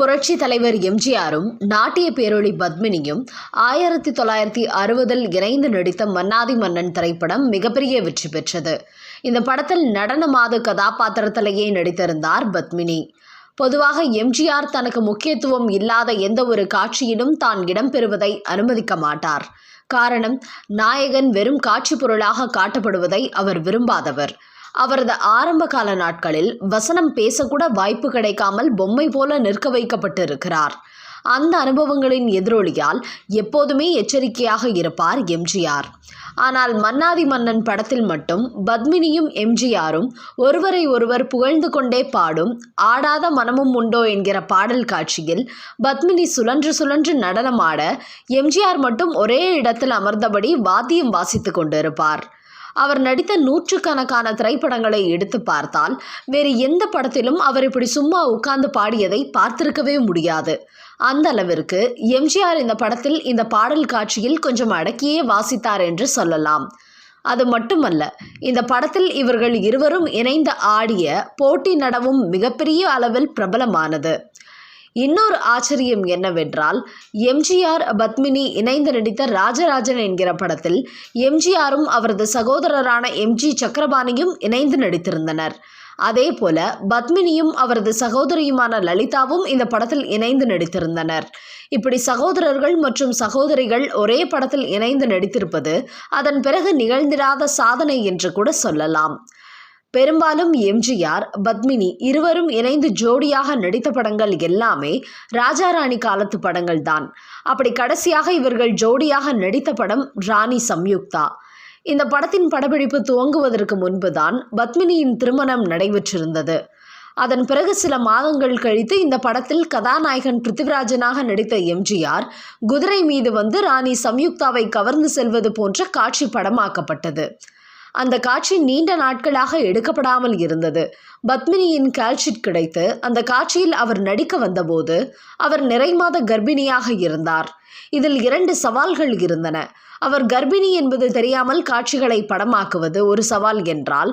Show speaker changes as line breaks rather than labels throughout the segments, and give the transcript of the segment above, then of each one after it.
புரட்சி தலைவர் எம்ஜிஆரும் நாட்டிய பேரொளி பத்மினியும் 1960 இணைந்து நடித்த மன்னாதி மன்னன் திரைப்படம் மிகப்பெரிய வெற்றி பெற்றது. இந்த படத்தில் நடன மாது கதாபாத்திரத்திலேயே நடித்திருந்தார் பத்மினி. பொதுவாக எம்ஜிஆர் தனக்கு முக்கியத்துவம் இல்லாத எந்த ஒரு காட்சியிலும் தான் இடம்பெறுவதை அனுமதிக்க மாட்டார். காரணம், நாயகன் வெறும் காட்சி பொருளாக காட்டப்படுவதை அவர் விரும்பாதவர். அவரது ஆரம்ப கால நாட்களில் வசனம் பேசக்கூட வாய்ப்பு கிடைக்காமல் பொம்மை போல நிற்க வைக்கப்பட்டிருக்கிறார். அந்த அனுபவங்களின் எதிரொலியால் எப்போதுமே எச்சரிக்கையாக இருப்பார் எம்ஜிஆர். ஆனால் மன்னாதி மன்னன் படத்தில் மட்டும் பத்மினியும் எம்ஜிஆரும் ஒருவரை ஒருவர் புகழ்ந்து கொண்டே பாடும் ஆடாத மனமும் உண்டோ என்கிற பாடல் காட்சியில் பத்மினி சுழன்று சுழன்று நடனமாட எம்ஜிஆர் மட்டும் ஒரே இடத்தில் அமர்ந்தபடி வாத்தியம் வாசித்து கொண்டிருப்பார். அவர் நடித்த நூற்றுக்கணக்கான திரைப்படங்களை எடுத்து பார்த்தால் வேறு எந்த படத்திலும் அவர் இப்படி சும்மா உட்கார்ந்து பாடியதை பார்த்திருக்கவே முடியாது. அந்த அளவிற்கு எம்ஜிஆர் இந்த படத்தில் இந்த பாடல் காட்சியில் கொஞ்சம் அடக்கியே வாசித்தார் என்று சொல்லலாம். அது மட்டுமல்ல, இந்த படத்தில் இவர்கள் இருவரும் இணைந்து ஆடிய போட்டி நடவும் மிகப்பெரிய அளவில் பிரபலமானது. இன்னொரு ஆச்சரியம் என்னவென்றால், எம்ஜிஆர் பத்மினி இணைந்து நடித்த ராஜராஜன் என்கிற படத்தில் எம்ஜிஆரும் அவரது சகோதரரான எம்ஜி சக்கரபாணியும் இணைந்து நடித்திருந்தனர். அதே போல பத்மினியும் அவரது சகோதரியுமான லலிதாவும் இந்த படத்தில் இணைந்து நடித்திருந்தனர். இப்படி சகோதரர்கள் மற்றும் சகோதரிகள் ஒரே படத்தில் இணைந்து நடித்திருப்பது அதன் பிறகு நிகழ்ந்திராத சாதனை என்று கூட சொல்லலாம். பெரும்பாலும் எம்ஜிஆர் பத்மினி இருவரும் இணைந்து ஜோடியாக நடித்த படங்கள் எல்லாமே ராஜாராணி காலத்து படங்கள் தான். அப்படி கடைசியாக இவர்கள் ஜோடியாக நடித்த படம் ராணி சம்யுக்தா. இந்த படத்தின் படப்பிடிப்பு துவங்குவதற்கு முன்புதான் பத்மினியின் திருமணம் நடைபெற்றிருந்தது. அதன் பிறகு சில மாதங்கள் கழித்து இந்த படத்தில் கதாநாயகன் பிருத்திவிராஜனாக நடித்த எம்ஜிஆர் குதிரை மீது வந்து ராணி சம்யுக்தாவை கவர்ந்து செல்வது போன்ற காட்சி படமாக்கப்பட்டது. அந்த காட்சி நீண்ட நாட்களாக எடுக்கப்படாமல் இருந்தது. பத்மினியின் கால்ஷீட் கிடைத்து அந்த காட்சியில் அவர் நடிக்க வந்தபோது அவர் நிறைமாத கர்ப்பிணியாக இருந்தார். இதில் 2 சவால்கள் இருந்தன. அவர் கர்ப்பிணி என்பது தெரியாமல் காட்சிகளை படமாக்குவது ஒரு சவால் என்றால்,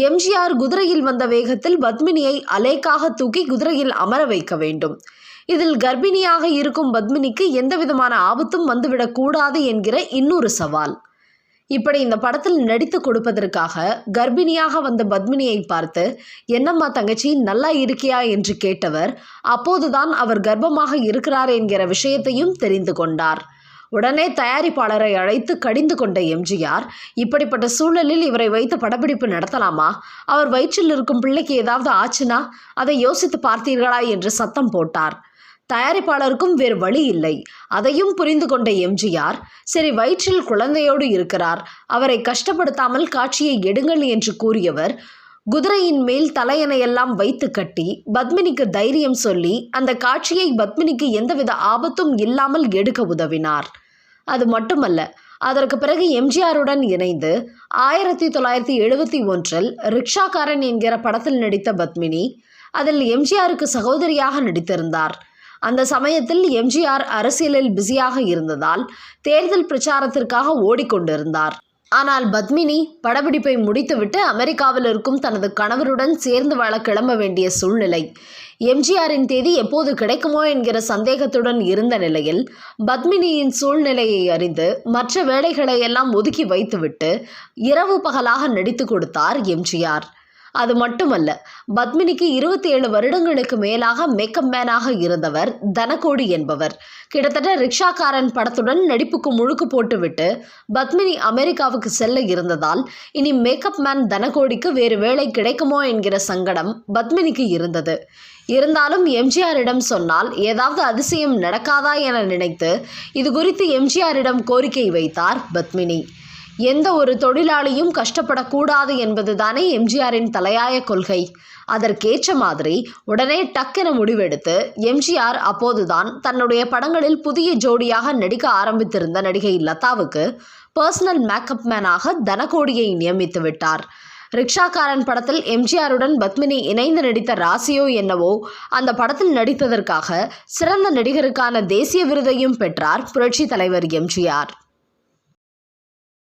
எம்ஜிஆர் குதிரையில் வந்த வேகத்தில் பத்மினியை அலேக்காக தூக்கி குதிரையில் அமர வைக்க வேண்டும். இதில் கர்ப்பிணியாக இருக்கும் பத்மினிக்கு எந்தவிதமான ஆபத்தும் வந்துவிடக்கூடாது என்கிற இன்னொரு சவால். இப்படி இந்த படத்தில் நடித்து கொடுப்பதற்காக கர்ப்பிணியாக வந்த பத்மினியை பார்த்து, என்னம்மா தங்கச்சி, நல்லா இருக்கியா என்று கேட்டவர் அப்போதுதான் அவர் கர்ப்பமாக இருக்கிறார் என்கிற விஷயத்தையும் தெரிந்து கொண்டார். உடனே தயாரிப்பாளரை அழைத்து கடிந்து கொண்ட எம்ஜிஆர், இப்படிப்பட்ட சூழலில் இவரை வைத்து படப்பிடிப்பு நடத்தலாமா? அவர் வயிற்றில் இருக்கும் பிள்ளைக்கு ஏதாவது ஆச்சுனா அதை யோசித்து பார்த்தீர்களா என்று சத்தம் போட்டார். தயாரிப்பாளருக்கும் வேறு வழி இல்லை. அதையும் புரிந்து கொண்ட எம்ஜிஆர், சரி, வயிற்றில் குழந்தையோடு இருக்கிறார், அவரை கஷ்டப்படுத்தாமல் காட்சியை எடுங்கள் என்று கூறியவர் குதிரையின் மேல் தலையணையெல்லாம் வைத்து கட்டி பத்மினிக்கு தைரியம் சொல்லி அந்த காட்சியை பத்மினிக்கு எந்தவித ஆபத்தும் இல்லாமல் எடுக்க உதவினார். அது மட்டுமல்ல, அதற்கு பிறகு எம்ஜிஆருடன் இணைந்து 1971 ரிக்ஷாக்காரன் என்கிற படத்தில் நடித்த பத்மினி அதில் எம்ஜிஆருக்கு சகோதரியாக நடித்திருந்தார். அந்த சமயத்தில் எம்ஜிஆர் அரசியலில் பிஸியாக இருந்ததால் தேர்தல் பிரச்சாரத்திற்காக ஓடிக்கொண்டிருந்தார். ஆனால் பத்மினி படப்பிடிப்பை முடித்துவிட்டு அமெரிக்காவில் இருக்கும் தனது கணவருடன் சேர்ந்து வாழ கிளம்ப வேண்டிய சூழ்நிலை. எம்ஜிஆரின் தேதி எப்போது கிடைக்குமோ என்கிற சந்தேகத்துடன் இருந்த நிலையில் பத்மினியின் சூழ்நிலையை அறிந்து மற்ற வேலைகளை எல்லாம் ஒதுக்கி வைத்துவிட்டு இரவு பகலாக நடித்து கொடுத்தார் எம்ஜிஆர். அது மட்டுமல்ல, பத்மினிக்கு 27 வருடங்களுக்கு மேலாக மேக்கப் மேனாக இருந்தவர் தனகோடி என்பவர். கிட்டத்தட்ட ரிக்ஷாக்காரன் படத்துடன் நடிப்புக்கு முழுக்கு போட்டுவிட்டு பத்மினி அமெரிக்காவுக்கு செல்ல இருந்ததால் இனி மேக்கப் மேன் தனகோடிக்கு வேறு வேலை கிடைக்குமோ என்கிற சங்கடம் பத்மினிக்கு இருந்தது. இருந்தாலும் எம்ஜிஆரிடம் சொன்னால் ஏதாவது அதிசயம் நடக்காதா என நினைத்து இது குறித்து எம்ஜிஆரிடம் கோரிக்கை வைத்தார் பத்மினி. எந்த ஒரு தொழிலாளியும் கஷ்டப்படக்கூடாது என்பதுதானே எம்ஜிஆரின் தலையாய கொள்கை. அதற்கேற்ற மாதிரி உடனே டக்கென முடிவெடுத்து எம்ஜிஆர் அப்போதுதான் தன்னுடைய படங்களில் புதிய ஜோடியாக நடிக்க ஆரம்பித்திருந்த நடிகை லதாவுக்கு பர்சனல் மேக்கப் மேனாக தனகோடியை நியமித்து விட்டார். ரிக்ஷாக்காரன் படத்தில் எம்ஜிஆருடன் பத்மினி இணைந்து நடித்த ராசியோ என்னவோ அந்த படத்தில் நடித்ததற்காக சிறந்த நடிகருக்கான தேசிய விருதையும் பெற்றார் புரட்சி தலைவர் எம்ஜிஆர்.